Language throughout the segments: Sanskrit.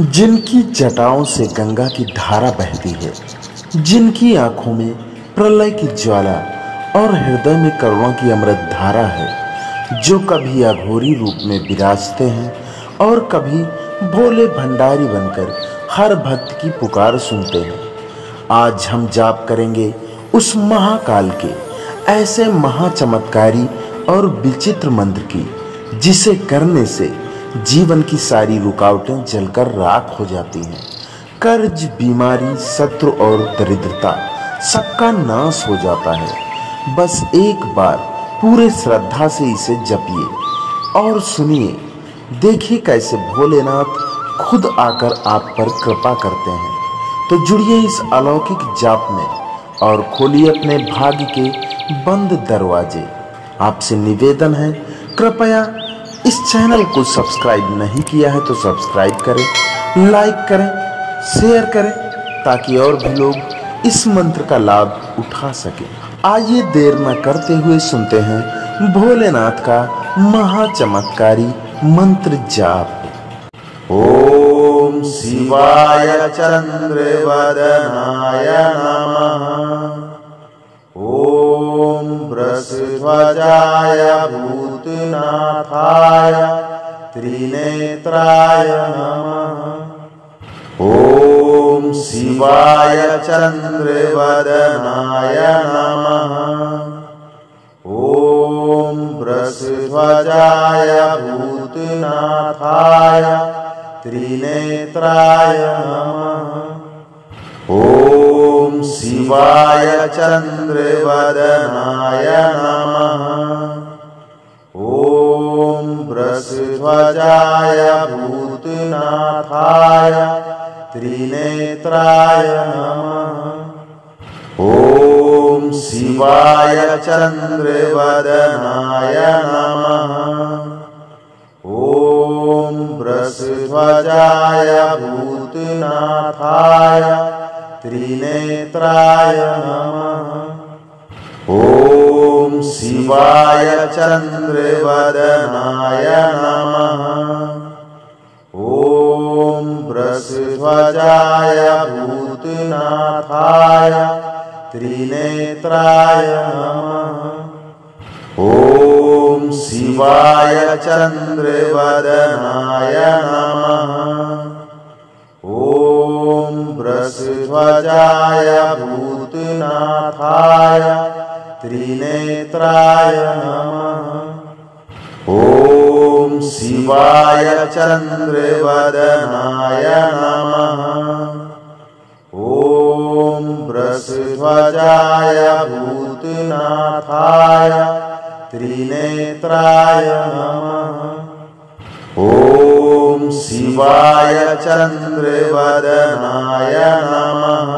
जिनकी जटाओं से गंगा की धारा बहती है, जिनकी आंखों में प्रलय की ज्वाला और हृदय में करुणा की अमृत धारा है, जो कभी अघोरी रूप में विराजते हैं और कभी भोले भंडारी बनकर हर भक्त की पुकार सुनते हैं। आज हम जाप करेंगे उस महाकाल के ऐसे महाचमत्कारी और विचित्र मंत्र की, जिसे करने से जीवन की सारी रुकावटें जलकर राख हो जाती हैं। कर्ज, बीमारी, शत्रु और दरिद्रता सबका नाश हो जाता है। बस एक बार पूरे श्रद्धा से इसे जपिए और सुनिए, देखिए कैसे भोलेनाथ खुद आकर आप पर कृपा करते हैं। तो जुड़िए इस अलौकिक जाप में और खोलिए अपने भाग्य के बंद दरवाजे। आपसे निवेदन है, कृपया इस चैनल को सब्सक्राइब नहीं किया है तो सब्सक्राइब करें, लाइक करें, शेयर करें, ताकि और भी लोग इस मंत्र का लाभ उठा सकें। आइए देर न करते हुए सुनते हैं भोलेनाथ का महाचमत्कारी मंत्र जाप। ओम शिवाय चंद्रवदनाय नमः। ओम वृषध्वजाय भूतनाथाय त्रिनेत्राय नमः। ओम शिवाय चंद्रवदनाय नमः। ओम वृषध्वजाय भूतनाथाय त्रिनेत्राय नमः। ओम शिवाय चंद्रवदनाय नमः। ओम वृषध्वजाय भूतनाथाय त्रिनेत्राय नमः। ओम शिवाय चंद्रवदनाय नमः। ओम वृषध्वजाय भूतनाथाय त्रिनेत्राय नमः। ओम शिवाय चंद्रवदनाय नमः। ओम वृषध्वजाय भूतनाथाय त्रिनेत्राय नमः। ओम शिवाय चंद्रवदनाय नमः। ओम वृषध्वजाय भूतनाथाय त्रिनेत्राय नमः। ओम शिवाय चंद्रवदनाय नमः। ओम वृषध्वजाय भूतनाथाय त्रिनेत्राय नमः। ओम शिवाय चंद्रवदनाय नमः।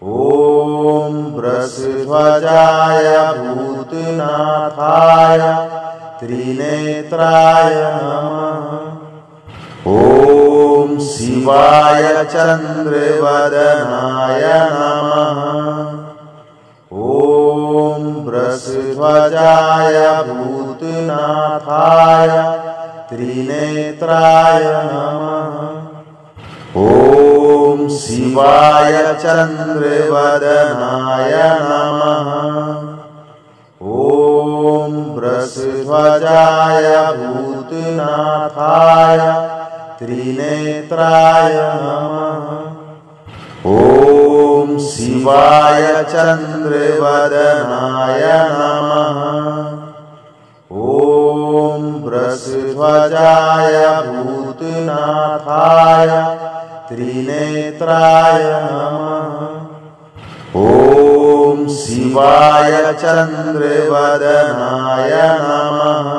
ओम वृषध्वजाय भूतनाथाय त्रिनेत्राय नमः। ओम शिवाय चंद्रवदनाय नमः। ओम वृषध्वजाय भूतनाथाय त्रिनेत्राय नमः। ओम शिवाय चंद्रवदनाय नमः। ओम वृषध्वजाय भूतनाथाय त्रिनेत्राय नमः। ओम शिवाय चंद्रवदनाय नमः। ओम वृषध्वजाय भूतनाथाय त्रिनेत्राय नमः। ओम शिवाय चंद्रवदनाय नमः।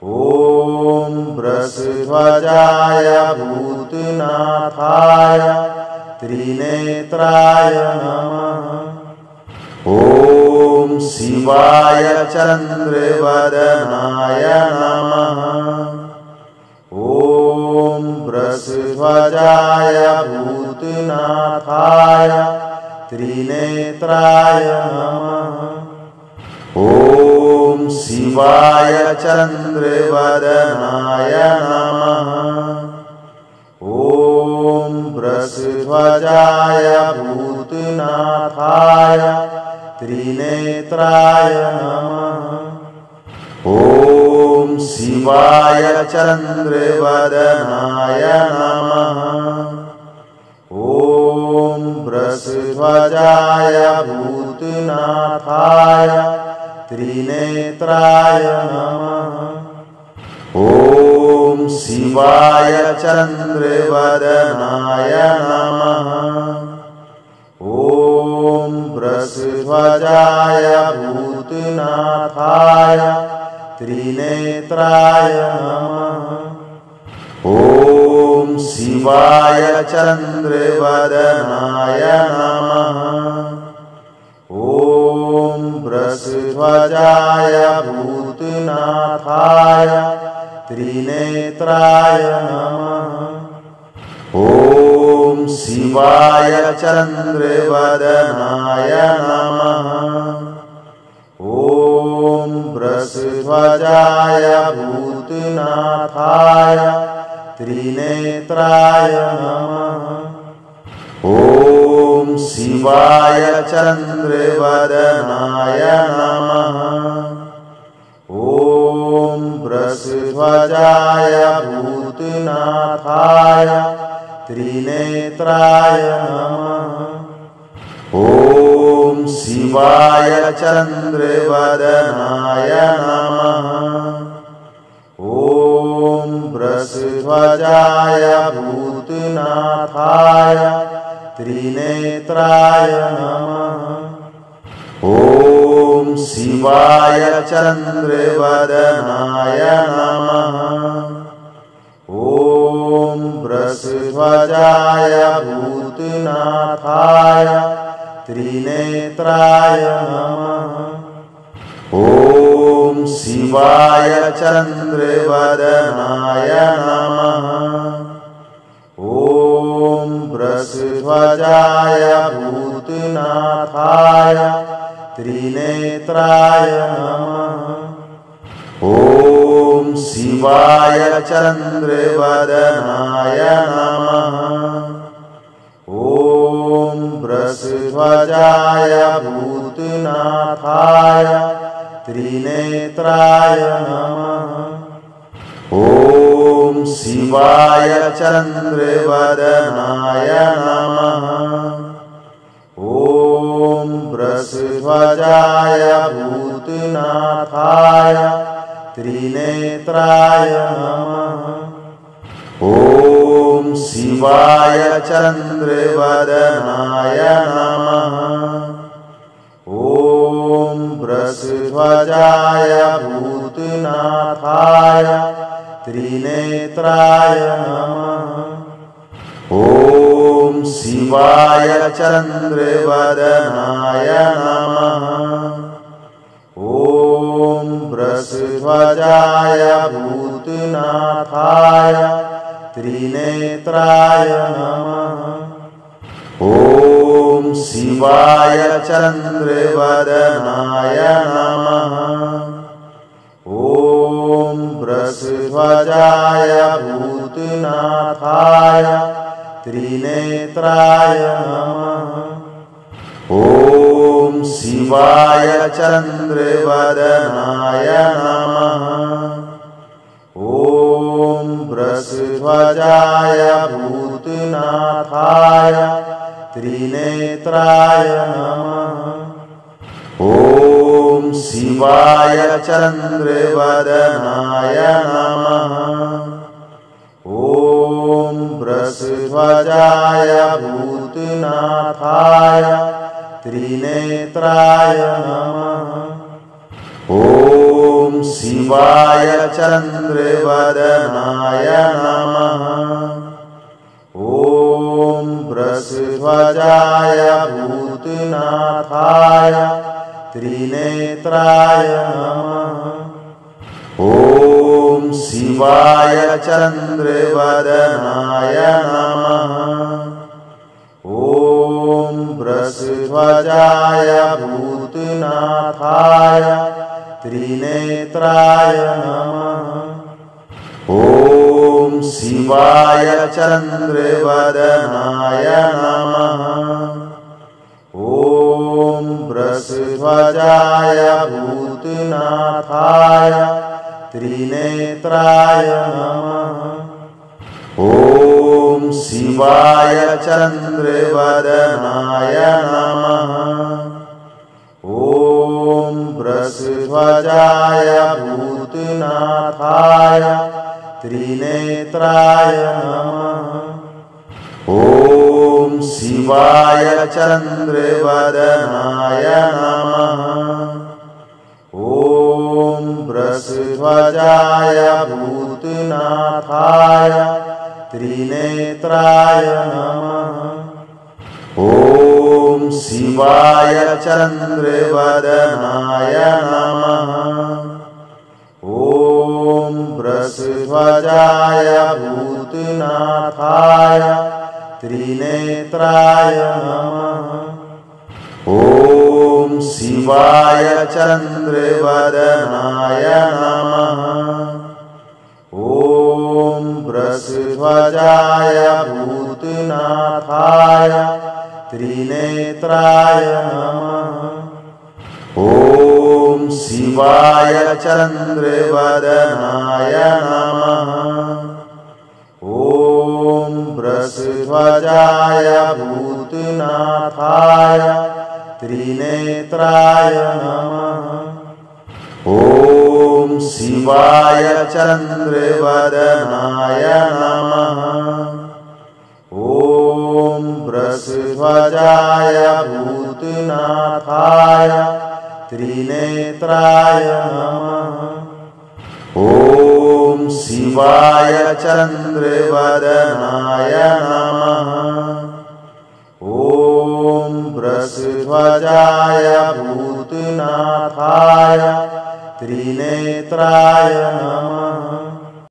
ओम वृषध्वजाय भूतनाथाय त्रिनेत्राय नमः। ओम शिवाय चंद्रवदनाय नमः। ओम वृषध्वजाय भूतनाथाय त्रिनेत्राय नमः। ओम शिवाय चंद्रवदनाय नमः। वृषध्वजाय भूतनाथाय त्रिनेत्राय नमः। ॐ शिवाय चन्द्रवदनाय नमः। ॐ वृषध्वजाय भूतनाथाय त्रिनेत्राय नमः। ॐ शिवाय चन्द्रवदनाय नमः। ॐ वृषध्वजाय भूतनाथाय त्रिनेत्राय नमः। ॐ शिवाय चन्द्रवदनाय नमः। ॐ वृषध्वजाय भूतनाथाय त्रिनेत्राय नमः। ॐ शिवाय चन्द्रवदनाय नमः। ॐ वृषध्वजाय भूतनाथाय त्रिनेत्राय नमः। ॐ शिवाय चन्द्रवदनाय नमः। ॐ वृषध्वजाय भूतनाथाय त्रिनेत्राय नमः। ॐ शिवाय चन्द्रवदनाय नमः। ॐ वृषध्वजाय भूतनाथाय त्रिनेत्राय नमः। ॐ शिवाय चन्द्रवदनाय नमः। ॐ वृषध्वजाय भूतनाथाय त्रिनेत्राय नमः। ॐ शिवाय चन्द्रवदनाय नमः। ॐ वृषध्वजाय भूतनाथाय त्रिनेत्राय नमः। ॐ शिवाय चन्द्रवदनाय नमः। ॐ वृषध्वजाय भूतनाथाय त्रिनेत्राय नमः। ॐ शिवाय चन्द्रवदनाय नमः। ॐ वृषध्वजाय भूतनाथाय त्रिनेत्राय नमः। ॐ शिवाय चन्द्रवदनाय नमः। ॐ वृषध्वजाय भूतनाथाय त्रिनेत्राय नमः। ॐ शिवाय चन्द्रवदनाय नमः। ॐ वृषध्वजाय भूतनाथाय त्रिनेत्राय नमः। ॐ शिवाय चन्द्रवदनाय नमः। ॐ वृषध्वजाय भूतनाथाय त्रिनेत्राय नमः। ॐ शिवाय चन्द्रवदनाय नमः। ॐ वृषध्वजाय भूतनाथाय त्रिनेत्राय नमः। ॐ शिवाय चन्द्रवदनाय नमः। ॐ वृषध्वजाय भूतनाथाय त्रिनेत्राय नमः। ॐ शिवाय चन्द्रवदनाय नमः। ॐ वृषध्वजाय भूतनाथाय त्रिनेत्राय नमः। ॐ शिवाय चन्द्रवदनाय नमः। ॐ वृषध्वजाय भूतनाथाय त्रिनेत्राय नमः। ॐ शिवाय चंद्रवदनाय नमः। ॐ वृषध्वजाय भूतनाथाय त्रिनेत्राय नमः। ॐ शिवाय चंद्रवदनाय नमः। ॐ वृषध्वजाय भूतनाथाय त्रिनेत्राय नमः। ॐ शिवाय चंद्रवदनाय नमः। ॐ वृषध्वजाय भूतनाथाय त्रिनेत्राय नमः। ॐ शिवाय चंद्रवदनाय नमः। ॐ वृषध्वजाय भूतनाथाय त्रिनेत्राय नमः। ॐ शिवाय चंद्रवदनाय नमः। ॐ वृषध्वजाय भूतनाथाय त्रिनेत्राय नमः। ॐ शिवाय चंद्रवदनाय नमः। ॐ वृषध्वजाय भूतनाथाय त्रिनेत्राय नमः। ॐ शिवाय चंद्रवदनाय नमः। ॐ वृषध्वजाय भूतनाथाय त्रिनेत्राय नमः। ॐ शिवाय चंद्रवदनाय नमः। ॐ वृषध्वजाय भूतनाथाय त्रिनेत्राय नमः।